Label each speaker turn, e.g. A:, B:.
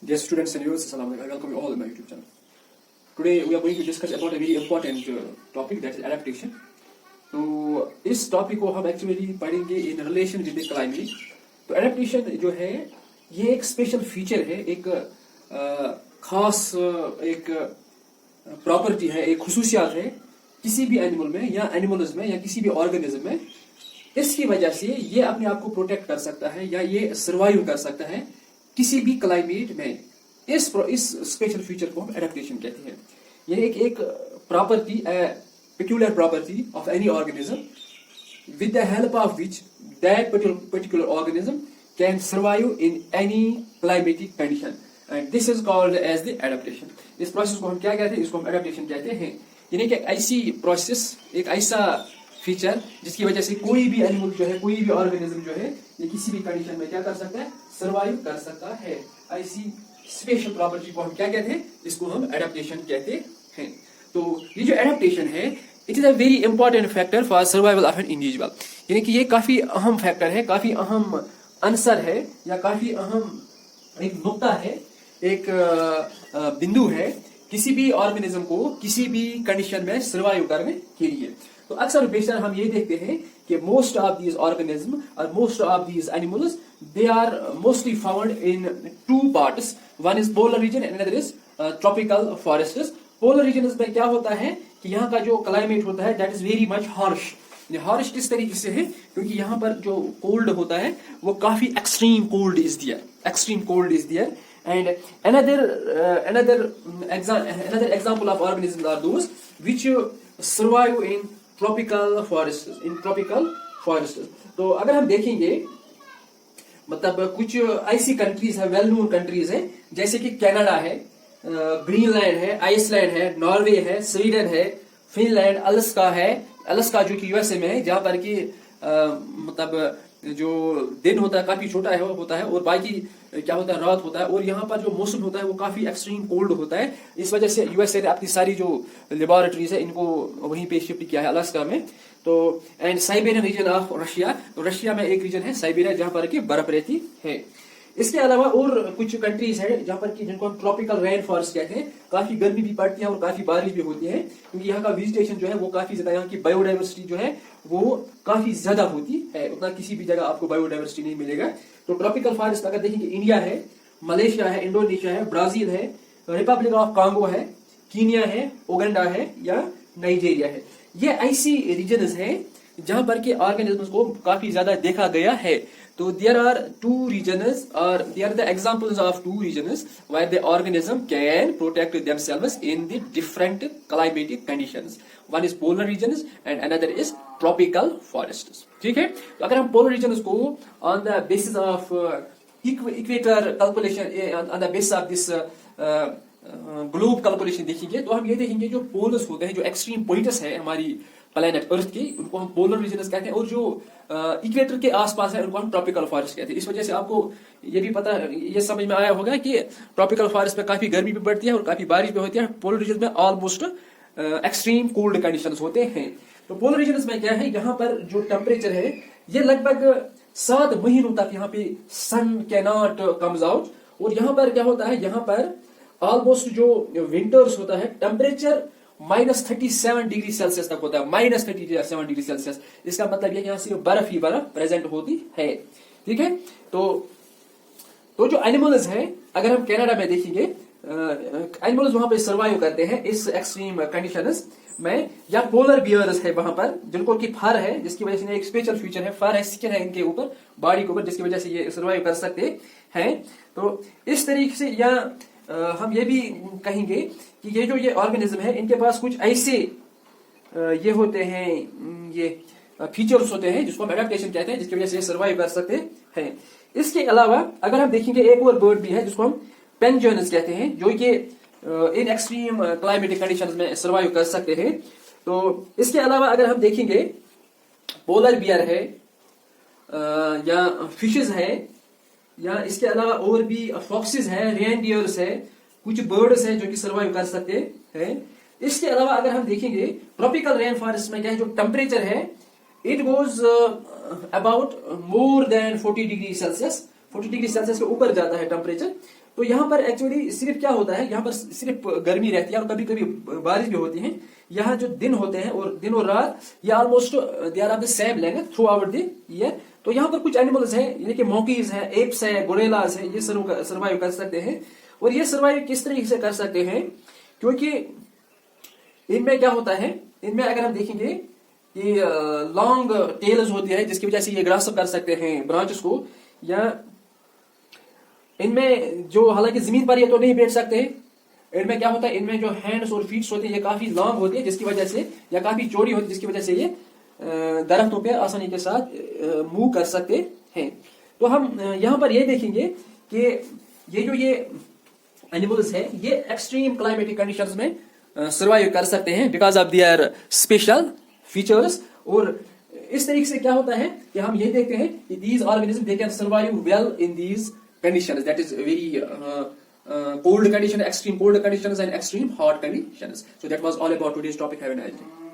A: Dear students and viewers, Assalamu alaikum. I welcome you all in my YouTube channel. Today we are going to discuss about a very important topic, that is adaptation. तो इस topic को हम actually पढ़ेंगे in relation with climate. तो adaptation जो है ये एक स्पेशल फीचर है, एक खास एक प्रॉपर्टी है, एक खुसूसियात है किसी भी एनिमल में या एनिमल्स में या किसी भी ऑर्गेनिज्म में. इसकी वजह से ये अपने आप को प्रोटेक्ट कर सकता है या ये सर्वाइव कर सकता है किसी भी क्लाइमेट में. इस स्पेशल फीचर को हम एडेप्टेशन कहते हैं. ये एक property, peculiar property of any organism with the help of which that particular organism can survive in any climatic condition, and this is called as the adaptation. इस process को हम क्या कहते हैं? इसको हम एडेप्टेशन कहते हैं. यानी कि ऐसी प्रोसेस, एक ऐसा फीचर जिसकी वजह से कोई भी एनिमल जो है, कोई भी ऑर्गेनिज्म जो है, ये किसी भी कंडीशन में क्या कर सकता है? सर्वाइव कर सकता है. ऐसी स्पेशल प्रॉपर्टी को हम क्या कहते हैं? इसको हम एडेप्टेशन कहते हैं. तो ये जो एडेप्टेशन है, it is a very important factor for survival of an individual. यानी कि ये काफी अहम फैक्टर है, काफी अहम आंसर है या काफी अहम एक नुक्ता है, एक बिंदु है किसी भी ऑर्गेनिज्म को किसी भी कंडीशन में सर्वाइव करने के लिए. तो अक्सर बेशतर हम ये देखते हैं कि मोस्ट ऑफ दीज ऑर्गेनिज्म और most of these animals, they are mostly found in two parts. One is polar region and other is tropical forests. Polar region में क्या होता है कि यहाँ का जो क्लाइमेट होता है that is very much harsh. Harsh किस तरीके से है? क्योंकि यहाँ पर जो कोल्ड होता है वो काफी extreme cold is there. And another example of organisms are those which survive in tropical forests. तो अगर हम देखेंगे, मतलब कुछ ऐसी कंट्रीज है, वेल नोन कंट्रीज है, जैसे कि कनाडा है, ग्रीनलैंड है, आइसलैंड है, नॉर्वे है, स्वीडन है, फिनलैंड, अलास्का जो कि यूएसए में है, जहां पर कि मतलब जो दिन होता है काफी छोटा होता है और बाकी क्या होता है, रात होता है. और यहाँ पर जो मौसम होता है वो काफी एक्सट्रीम कोल्ड होता है. इस वजह से यूएसए ने अपनी सारी जो लेबोरेटरीज है इनको वहीं पे शिफ्ट किया है, अलास्का में. तो and Siberian region of Russia, तो रशिया में एक रीजन है साइबेरिया जहां पर कि बर्फ रहती है. इसके अलावा और कुछ कंट्रीज है जहां पर कि जिनको हम ट्रॉपिकल रेन फॉरेस्ट कहते हैं. काफी गर्मी भी पड़ती है और काफी बारिश भी होती है, क्योंकि यहाँ का वेजिटेशन जो है वो काफी ज्यादा, यहाँ की बायोडाइवर्सिटी जो है वो काफी ज्यादा होती है. उतना किसी भी जगह आपको बायोडाइवर्सिटी नहीं मिलेगा. तो ट्रॉपिकल फॉरेस्ट अगर देखेंगे, इंडिया है, मलेशिया है, इंडोनेशिया है, ब्राजील है, रिपब्लिक ऑफ कांगो है, कीनिया है, उगांडा है या नाइजीरिया है. ये ऐसी रीजन्स हैं जहां पर के ऑर्गेनिजम्स को काफी ज्यादा देखा गया है. तो देयर आर टू रीजन्स, और there are the examples of two regions where the organism can protect themselves in the different climatic conditions. One is polar regions and another is tropical forests. ठीक है. तो अगर हम polar regions को on the basis of equator calculation, on the basis of this globe calculation देखेंगे, तो हम ये देखेंगे जो पोल्स होते हैं, जो एक्सट्रीम पॉइंट्स है हमारी प्लेनेट अर्थ की, उनको हम पोलर रीजन्स कहते हैं. और जो इक्वेटर के आसपास है उनको हम ट्रॉपिकल फॉरेस्ट कहते हैं. इस वजह से आपको ये भी पता, ये समझ में आया होगा कि ट्रॉपिकल फॉरेस्ट में काफी गर्मी भी पड़ती है और काफी बारिश भी होती है. पोलर रीजन में ऑलमोस्ट एक्सट्रीम कोल्ड कंडीशंस होते हैं. तो पोलर रीजन्स में क्या है, यहाँ पर जो टेम्परेचर है ये लगभग 7 महीनों तक यहाँ पे सन कैन नॉट कम्स आउट. और यहाँ पर क्या होता है, यहाँ पर ऑलमोस्ट जो विंटर्स होता है टेम्परेचर -37 डिग्री सेल्सियस तक होता है. -37 डिग्री सेल्सियस. इसका मतलब यह यहाँ सिर्फ बर्फ ही बर्फ प्रेजेंट होती है. ठीक है. तो जो एनिमल्स हैं, अगर हम कनाडा में देखेंगे, एनिमल्स वहां पे सर्वाइव करते हैं इस एक्सट्रीम कंडीशंस में. या पोलर बियर्स है वहां पर, जिनको की फर है, जिसकी वजह से एक स्पेशल फीचर है, फर है, स्किन है इनके ऊपर, बॉडी के ऊपर, जिसकी वजह से ये सर्वाइव कर सकते हैं. तो इस तरीके से, या हम ये भी कहेंगे कि ये ऑर्गेनिज्म है, इनके पास कुछ ऐसे ये होते हैं, ये फीचर्स होते हैं जिसको हम एडेप्टेशन कहते हैं, जिसकी वजह से ये सर्वाइव कर सकते हैं. इसके अलावा अगर हम देखेंगे, एक और बर्ड भी है जिसको हम पेंगुइन्स कहते हैं, जो कि इन एक्सट्रीम क्लाइमेटिक कंडीशंस में सर्वाइव कर सकते हैं. तो इसके अलावा अगर हम देखेंगे, पोलर बियर है, या फिशेस है, या इसके अलावा और भी फॉक्सेस है, रेनडियर्स है, कुछ बर्ड्स हैं जो कि सर्वाइव कर सकते हैं. इसके अलावा अगर हम देखेंगे, ट्रॉपिकल रेन फॉरेस्ट में क्या है, जो टेम्परेचर है, it goes about more than 40 degree Celsius. 40 degree Celsius के ऊपर जाता है टेम्परेचर। तो यहाँ पर एक्चुअली सिर्फ क्या होता है, यहाँ पर सिर्फ गर्मी रहती है और कभी कभी बारिश भी होती है। यहाँ जो दिन होते हैं और दिन और रात ये almost they are of the same length throughout the year. तो यहाँ पर कुछ एनिमल्स हैं, यानी कि मॉकीज है, एप्स है, गोरेलास है, ये सर्वाइव कर सकते हैं। और ये सर्वाइव किस तरीके से कर सकते हैं, क्योंकि इनमें क्या होता है, इनमें अगर हम देखेंगे ये लॉन्ग टेल्स होती है जिसकी वजह से ये ग्रास कर सकते हैं ब्रांचेस को, या इनमें जो हालांकि जमीन पर ये तो नहीं बैठ सकते, इनमें क्या होता है, इनमें जो हैंड्स और फीट्स होती है ये काफी लॉन्ग होती है जिसकी वजह से, या काफी चौड़ी होती है जिसकी वजह से ये दरख्तों पे आसानी के साथ मूव कर सकते हैं। तो हम यहाँ पर ये देखेंगे कि ये एनिमल्स है ये एक्सट्रीम क्लाइमेटिक कंडीशंस में सर्वाइव कर सकते हैं because of their special features. और इस तरीके से क्या होता है कि हम ये देखते हैं कि these organism they can survive well in these conditions, that is very cold condition, extreme cold conditions and extreme hot conditions. So that was all about today's topic. Have a nice day.